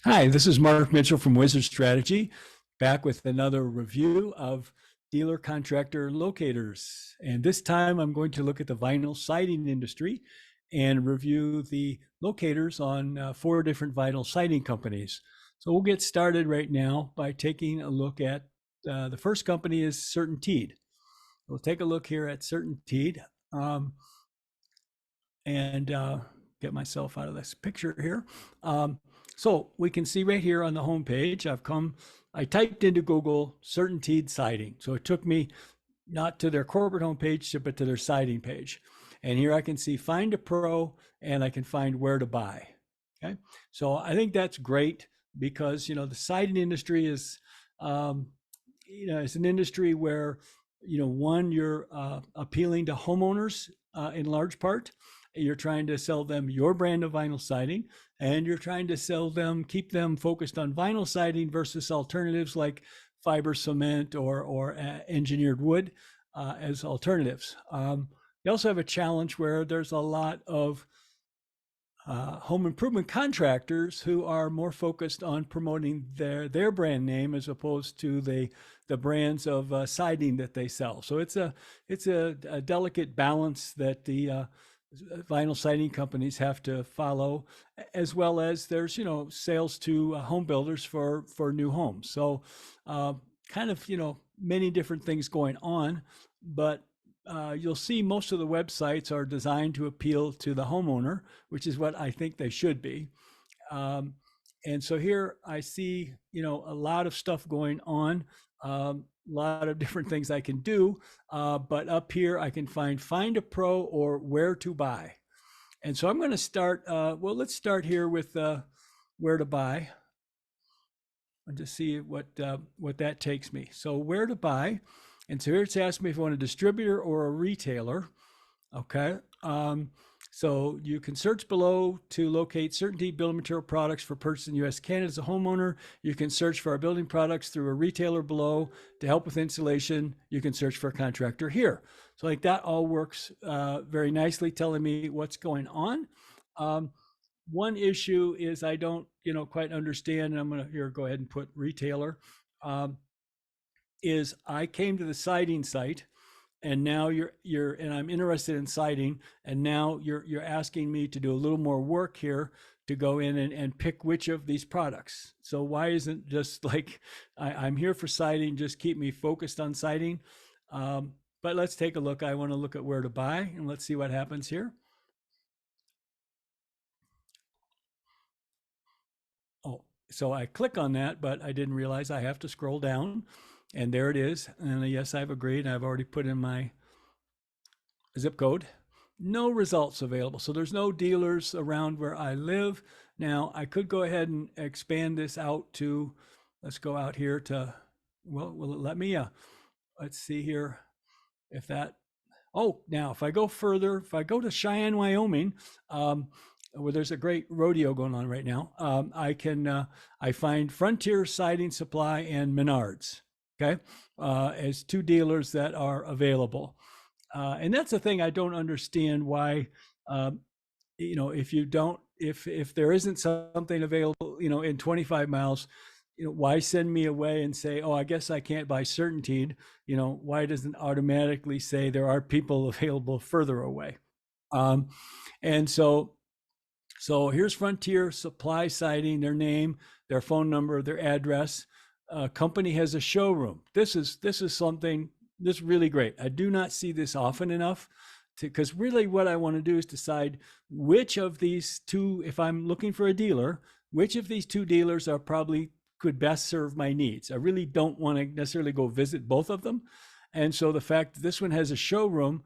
Hi, this is Mark Mitchell from Wizard Strategy, back with another review of dealer contractor locators. And this time I'm going to look at the vinyl siding industry and review the locators on 4 different vinyl siding companies. So we'll get started right now by taking a look at the first company is CertainTeed. We'll take a look here at CertainTeed and get myself out of this picture here. So we can see right here on the home page, I typed into Google CertainTeed siding. So it took me not to their corporate homepage, but to their siding page. And here I can see find a pro and I can find where to buy. Okay. So I think that's great because, the siding industry is, it's an industry where, one, you're appealing to homeowners in large part. You're trying to sell them your brand of vinyl siding, and you're trying to keep them focused on vinyl siding versus alternatives like fiber cement or engineered wood as alternatives. You also have a challenge where there's a lot of home improvement contractors who are more focused on promoting their brand name as opposed to the brands of siding that they sell. So it's a delicate balance that the vinyl siding companies have to follow, as well as there's sales to home builders for new homes. So kind of many different things going on, but you'll see most of the websites are designed to appeal to the homeowner, which is what I think they should be. And so here I see a lot of stuff going on. A lot of different things I can do, but up here I can find a pro or where to buy. And so I'm going to start, let's start here with where to buy and just see what that takes me. So where to buy, and so here it's asking me if I want a distributor or a retailer. Okay. So you can search below to locate CertainTeed building material products for purchase in U.S., Canada as a homeowner. You can search for our building products through a retailer below. To help with installation, you can search for a contractor here. So like that all works very nicely, telling me what's going on. One issue is I don't, quite understand, and I'm going to go ahead and put retailer, is I came to the siding site, and now and I'm interested in siding, and now you're asking me to do a little more work here to go in and pick which of these products. So why isn't just like I'm here for siding, just keep me focused on siding? But let's take a look. I want to look at where to buy, and let's see what happens here. Oh, so I click on that, but I didn't realize I have to scroll down, and there it is. And yes, I've agreed. I've already put in my zip code. No results available. So there's no dealers around where I live. Now I could go ahead and expand this out to, let's go out here to, well, will it let me? Let's see here if that, now if I go further, if I go to Cheyenne, Wyoming, where there's a great rodeo going on right now, I find Frontier Siding Supply and Menards, okay, as 2 dealers that are available. And that's the thing I don't understand why, if there isn't something available, in 25 miles, why send me away and say, I guess I can't buy CertainTeed? Why doesn't it automatically say there are people available further away? And so here's Frontier Supply Siding, their name, their phone number, their address. Company has a showroom. This is something this is really great. I do not see this often enough, because really what I want to do is decide which of these 2, if I'm looking for a dealer, which of these 2 dealers are probably could best serve my needs. I really don't want to necessarily go visit both of them. And so the fact that this one has a showroom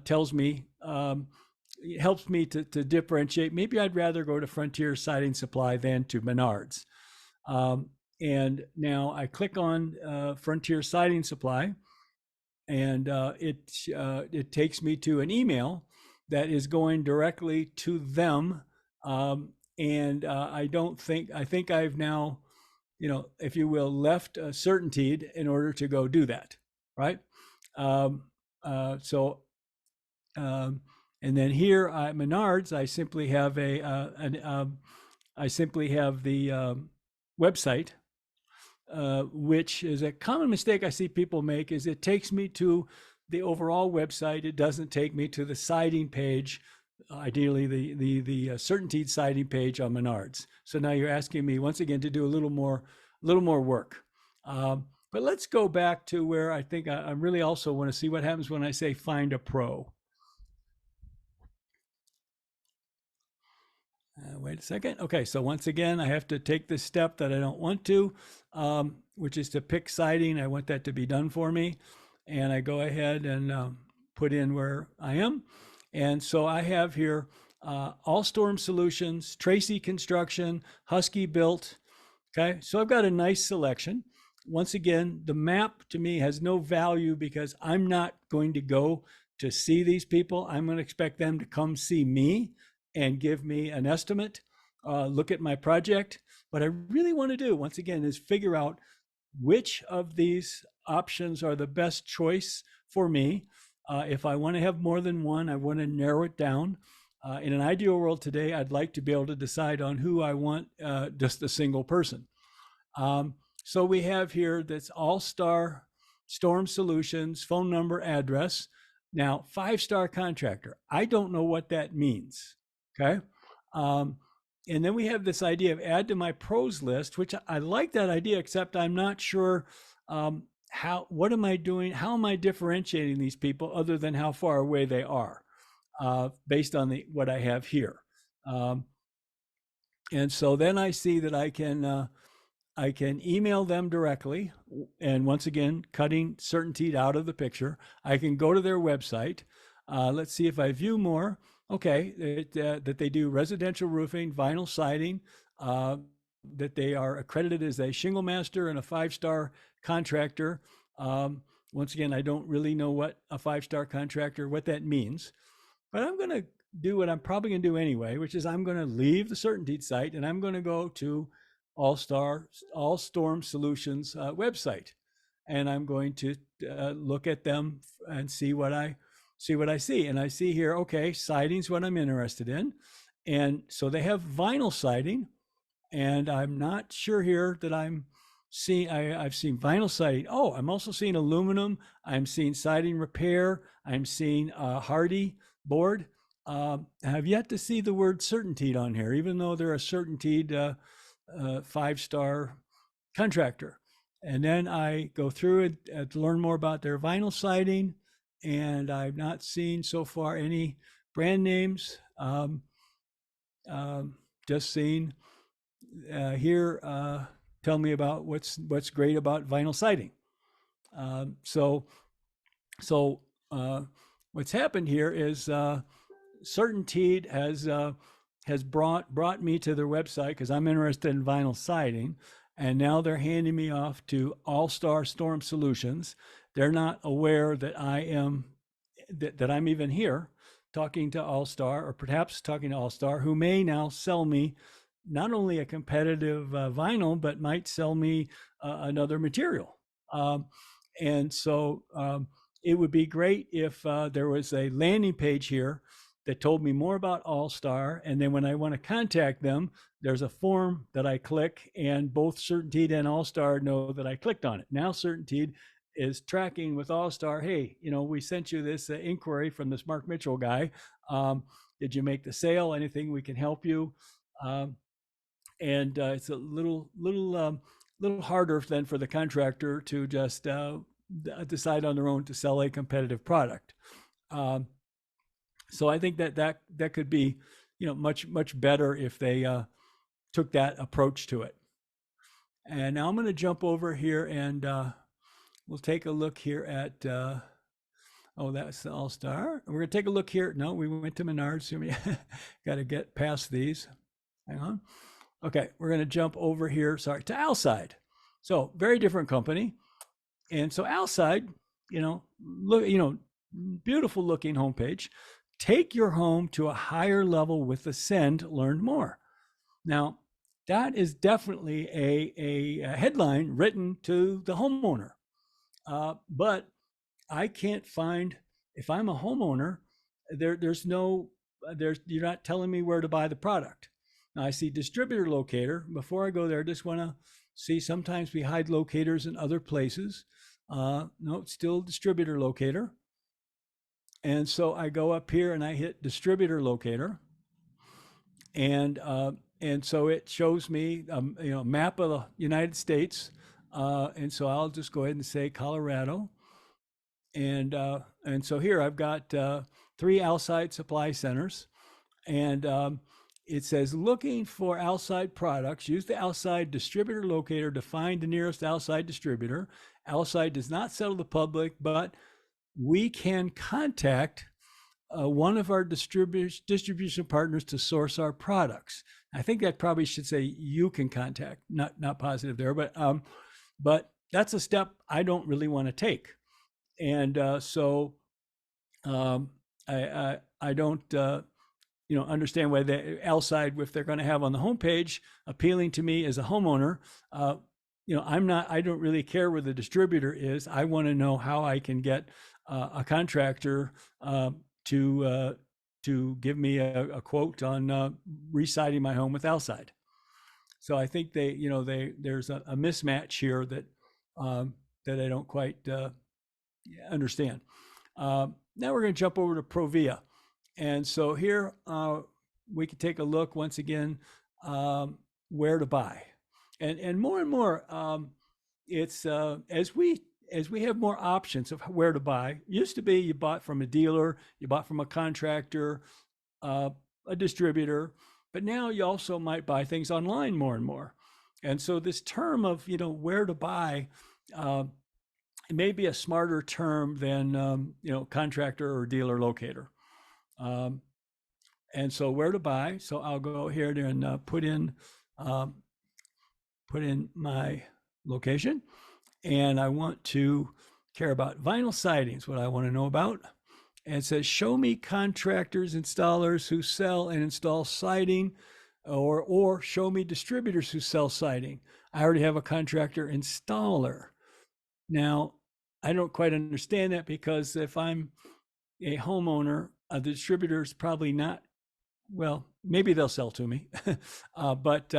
tells me, it helps me to differentiate. Maybe I'd rather go to Frontier Siding Supply than to Menards. And now I click on Frontier Siding Supply, and it takes me to an email that is going directly to them. And I think I've now, if you will, left CertainTeed in order to go do that, right? And then here at Menards, I simply have I simply have the website, which is a common mistake I see people make, is it takes me to the overall website. It doesn't take me to the siding page, ideally the CertainTeed siding page on Menards. So now you're asking me once again to do a little more work. But let's go back to where I think I really also want to see what happens when I say find a pro. Wait a second. Okay, so once again, I have to take this step that I don't want to, which is to pick siding. I want that to be done for me. And I go ahead and put in where I am. And so I have here All Storm Solutions, Tracy Construction, Husky Built. Okay, so I've got a nice selection. Once again, the map to me has no value because I'm not going to go to see these people. I'm going to expect them to come see me and give me an estimate, look at my project. What I really want to do, once again, is figure out which of these options are the best choice for me. If I want to have more than one, I want to narrow it down. In an ideal world today, I'd like to be able to decide on who I want, just a single person. So we have here that's All-Star Storm Solutions, phone number, address. Now, 5-star contractor. I don't know what that means. Okay. And then we have this idea of add to my pros list, which I like that idea, except I'm not sure what am I doing? How am I differentiating these people other than how far away they are, based on what I have here. And so then I see that I can email them directly. And once again, cutting CertainTeed out of the picture. I can go to their website. Let's see if I view more. Okay, that they do residential roofing, vinyl siding, that they are accredited as a shingle master and a 5-star contractor. Once again, I don't really know what a 5-star contractor, what that means, but I'm going to do what I'm probably going to do anyway, which is I'm going to leave the CertainTeed site and I'm going to go to All Storm Solutions website, and I'm going to look at them and see what I see. And I see here, okay, siding's what I'm interested in. And so they have vinyl siding, and I'm not sure here that I've seen vinyl siding. Oh, I'm also seeing aluminum. I'm seeing siding repair. I'm seeing hardy board. I have yet to see the word CertainTeed on here, even though they're a CertainTeed 5-star contractor. And then I go through it to learn more about their vinyl siding, and I've not seen so far any brand names. Just seen here, tell me about what's great about vinyl siding. So what's happened here is CertainTeed has brought me to their website because I'm interested in vinyl siding, and now they're handing me off to All-Star Storm Solutions. They're not aware that I'm even here talking to All-Star, or perhaps talking to All-Star, who may now sell me not only a competitive vinyl, but might sell me another material. And so it would be great if there was a landing page here that told me more about All-Star. And then when I want to contact them, there's a form that I click, and both CertainTeed and All-Star know that I clicked on it. Now CertainTeed is tracking with All-Star. Hey, we sent you this inquiry from this Mark Mitchell guy. Did you make the sale? Anything we can help you? And it's a little harder than for the contractor to just decide on their own to sell a competitive product. So I think that could be, much better if they took that approach to it. And now I'm going to jump over here and we'll take a look here at, that's the All-Star. We're going to take a look here. No, we went to Menards. So we got to get past these. Hang on. Okay, we're going to jump over here, to Alside. So very different company. And so Alside, beautiful looking homepage. Take your home to a higher level with Ascend, learn more. Now, that is definitely a headline written to the homeowner. But I can't find, if I'm a homeowner, you're not telling me where to buy the product. Now I see distributor locator. Before I go there, I just want to see, sometimes we hide locators in other places. No, it's still distributor locator. And so I go up here and I hit distributor locator. And so it shows me, a map of the United States. And so I'll just go ahead and say Colorado. And so here I've got 3 Alside supply centers. And it says, looking for Alside products, use the Alside distributor locator to find the nearest Alside distributor. Alside does not sell to the public, but we can contact one of our distribution partners to source our products. I think that probably should say you can contact, not positive there, but that's a step I don't really want to take. And so I don't understand why the Alside, if they're going to have on the homepage appealing to me as a homeowner, I don't really care where the distributor is. I want to know how I can get a contractor to give me a quote on residing my home with Alside. So I think there's a mismatch here that I don't quite understand. Now we're going to jump over to ProVia. And so here we can take a look once again where to buy. And more, it's as we have more options of where to buy. Used to be you bought from a dealer, you bought from a contractor, a distributor, but now you also might buy things online more and more. And so this term of where to buy, it may be a smarter term than contractor or dealer locator. And so where to buy. So I'll go here and put in my location, and I want to care about vinyl sidings, what I want to know about. And it says, show me contractors, installers who sell and install siding, or show me distributors who sell siding. I already have a contractor installer. Now, I don't quite understand that, because if I'm a homeowner, the distributor is probably not, well, maybe they'll sell to me, but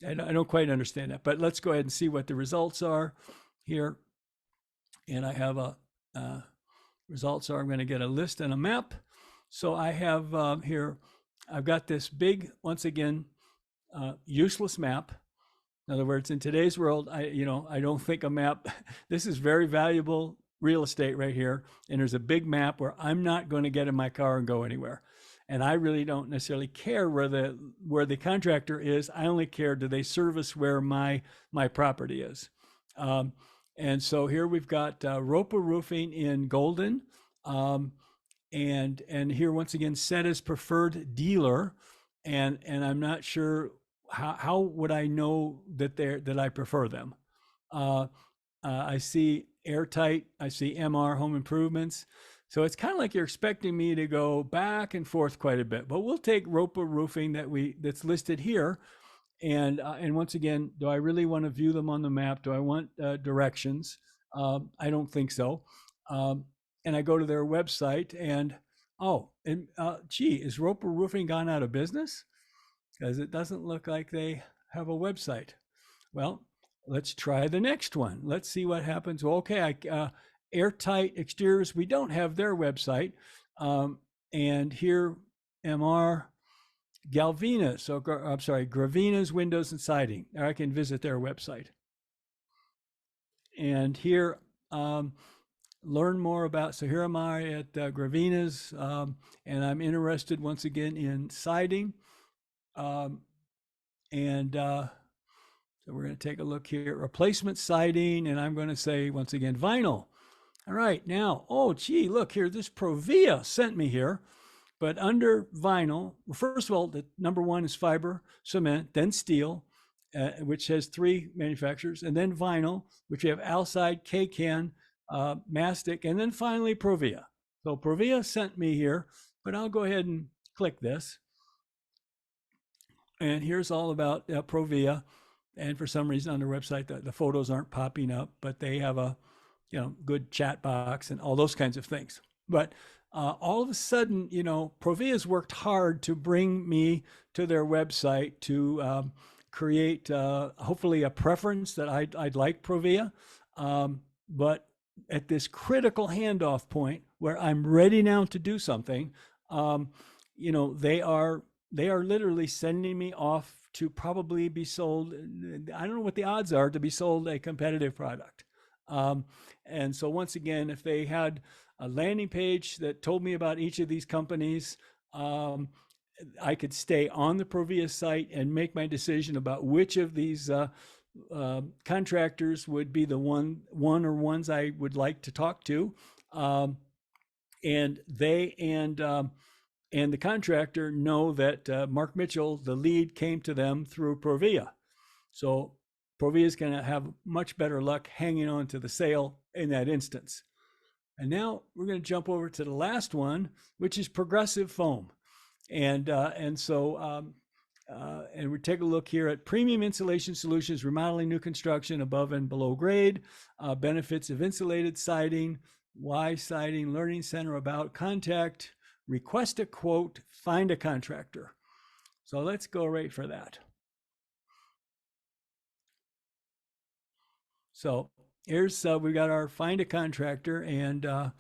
I don't quite understand that. But let's go ahead and see what the results are here. And I have results are, I'm going to get a list and a map. So I have here, I've got this big, once again, useless map. In other words, in today's world, I don't think a map, this is very valuable real estate right here. And there's a big map where I'm not going to get in my car and go anywhere. And I really don't necessarily care where the contractor is. I only care, do they service where my property is? And so here we've got Roper Roofing in Golden, and here once again set as preferred dealer, and I'm not sure how would I know that I prefer them. I see Airtight, I see MR Home Improvements. So it's kind of like you're expecting me to go back and forth quite a bit, but we'll take Roper Roofing that's listed here. And once again, do I really want to view them on the map? Do I want directions? I don't think so. And I go to their website, and is Roper Roofing gone out of business? Because it doesn't look like they have a website. Well, let's try the next one. Let's see what happens. Well, okay, Airtight Exteriors, we don't have their website. And here, MR Galvina's, Gravina's Windows and Siding. I can visit their website. And here, learn more about, so here am I at Gravina's, and I'm interested once again in siding. So we're going to take a look here, replacement siding, and I'm going to say once again, vinyl. All right, now, look here, this ProVia sent me here, but under vinyl, well, first of all, the number one is fiber, cement, then steel, which has 3 manufacturers, and then vinyl, which we have Alside, K-Can, Mastic, and then finally ProVia. So ProVia sent me here, but I'll go ahead and click this. And here's all about ProVia. And for some reason on their website, the photos aren't popping up, but they have a good chat box and all those kinds of things. But all of a sudden, Provia's worked hard to bring me to their website to create hopefully a preference that I'd like Provia. But at this critical handoff point where I'm ready now to do something, they are literally sending me off to probably be sold. I don't know what the odds are to be sold a competitive product. And so once again, if they had a landing page that told me about each of these companies, I could stay on the Provia site and make my decision about which of these contractors would be the one or ones I would like to talk to. And they and the contractor know that Mark Mitchell, the lead, came to them through Provia. So Provia is going to have much better luck hanging on to the sale in that instance. And now we're going to jump over to the last one, which is progressive foam. And we take a look here at premium insulation solutions, remodeling new construction above and below grade, benefits of insulated siding, why siding, learning center, about, contact, request a quote, find a contractor. So let's go right for that. So here's, we got our find a contractor, and I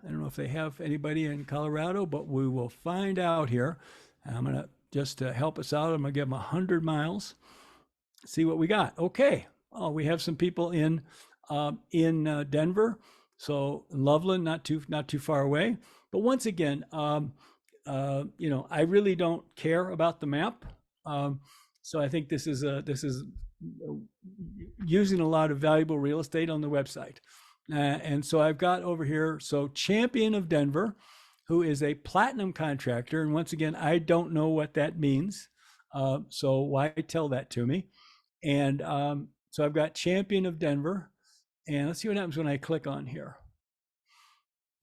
don't know if they have anybody in Colorado, but we will find out here. I'm going to, just to help us out, I'm going to give them 100 miles, see what we got. Okay. Oh, we have some people in Denver. So Loveland, not too far away. But once again, I really don't care about the map. So I think this is using a lot of valuable real estate on the website. And so I've got over here, so Champion of Denver, who is a platinum contractor. And once again, I don't know what that means. So why tell that to me? And so I've got Champion of Denver. And let's see what happens when I click on here.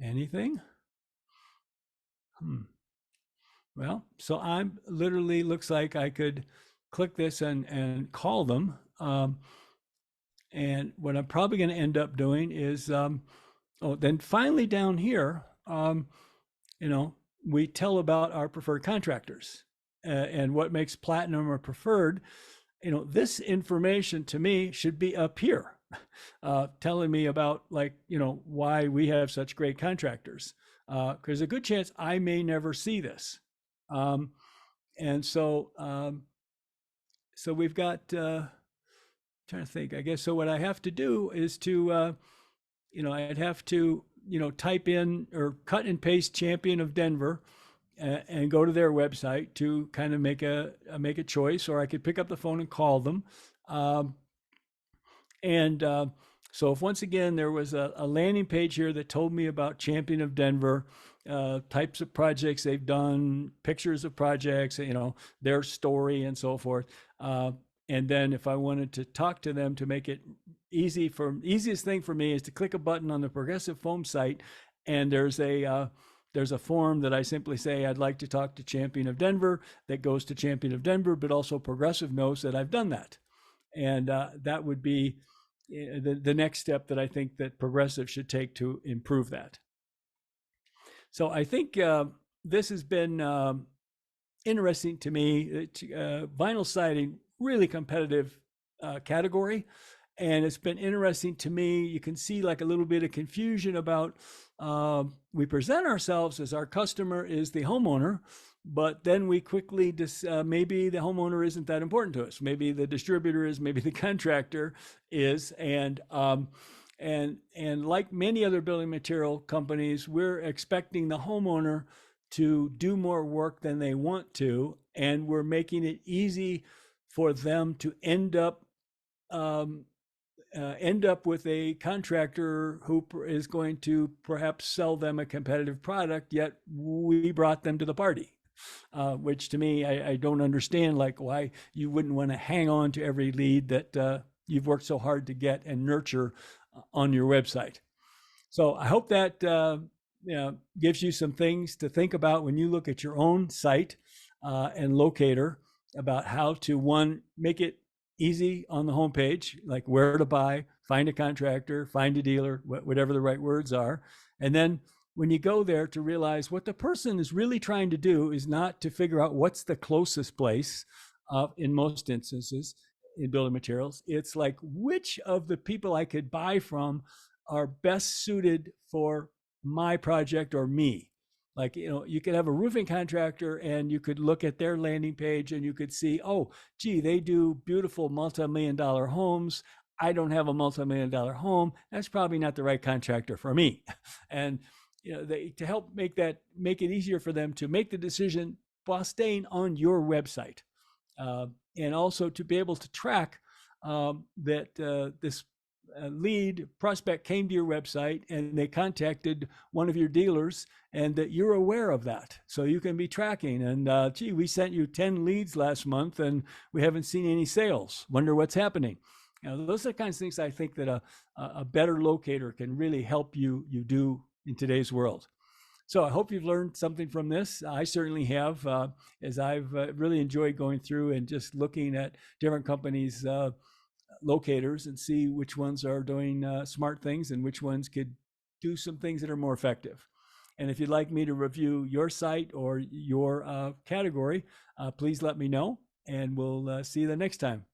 Anything? Well, so I'm literally, looks like I could click this and call them. And what I'm probably going to end up doing is, then finally down here, we tell about our preferred contractors and what makes platinum or preferred. This information to me should be up here, telling me about, like, why we have such great contractors. There's a good chance I may never see this. And so we've got, trying to think, I guess. So what I have to do is to, I'd have to, type in or cut and paste Champion of Denver and go to their website to kind of make a choice, or I could pick up the phone and call them. So if once again there was a landing page here that told me about Champion of Denver, types of projects they've done, pictures of projects, their story and so forth. And then if I wanted to talk to them to make it easy, easiest thing for me is to click a button on the Progressive Foam site, and there's a form that I simply say I'd like to talk to Champion of Denver, that goes to Champion of Denver, but also Progressive knows that I've done that. And that would be the next step that I think that Progressive should take to improve that. So I think this has been interesting to me. Vinyl siding, really competitive category. And it's been interesting to me. You can see like a little bit of confusion about, we present ourselves as our customer is the homeowner, but then we quickly, maybe the homeowner isn't that important to us. Maybe the distributor is, maybe the contractor is. And like many other building material companies, we're expecting the homeowner to do more work than they want to. And we're making it easy for them to end up with a contractor who is going to perhaps sell them a competitive product, yet we brought them to the party, which to me, I don't understand, like why you wouldn't want to hang on to every lead that you've worked so hard to get and nurture on your website. So I hope that gives you some things to think about when you look at your own site and Locator, about how to, one, make it easy on the homepage, like where to buy, find a contractor, find a dealer, whatever the right words are. And then when you go there to realize what the person is really trying to do is not to figure out what's the closest place in most instances in building materials. It's like which of the people I could buy from are best suited for my project or me. Like, you could have a roofing contractor and you could look at their landing page and you could see, oh, gee, they do beautiful multi-million-dollar homes. I don't have a multi-million-dollar home. That's probably not the right contractor for me. And to help make it easier for them to make the decision while staying on your website, and also to be able to track that this lead prospect came to your website and they contacted one of your dealers, and that you're aware of that, so you can be tracking. And gee, we sent you 10 leads last month and we haven't seen any sales. Wonder what's happening. Those are the kinds of things I think that a better locator can really help you do in today's world. So I hope you've learned something from this. I certainly have, as I've really enjoyed going through and just looking at different companies' locators and see which ones are doing smart things and which ones could do some things that are more effective. And if you'd like me to review your site or your category, please let me know, and we'll see you the next time.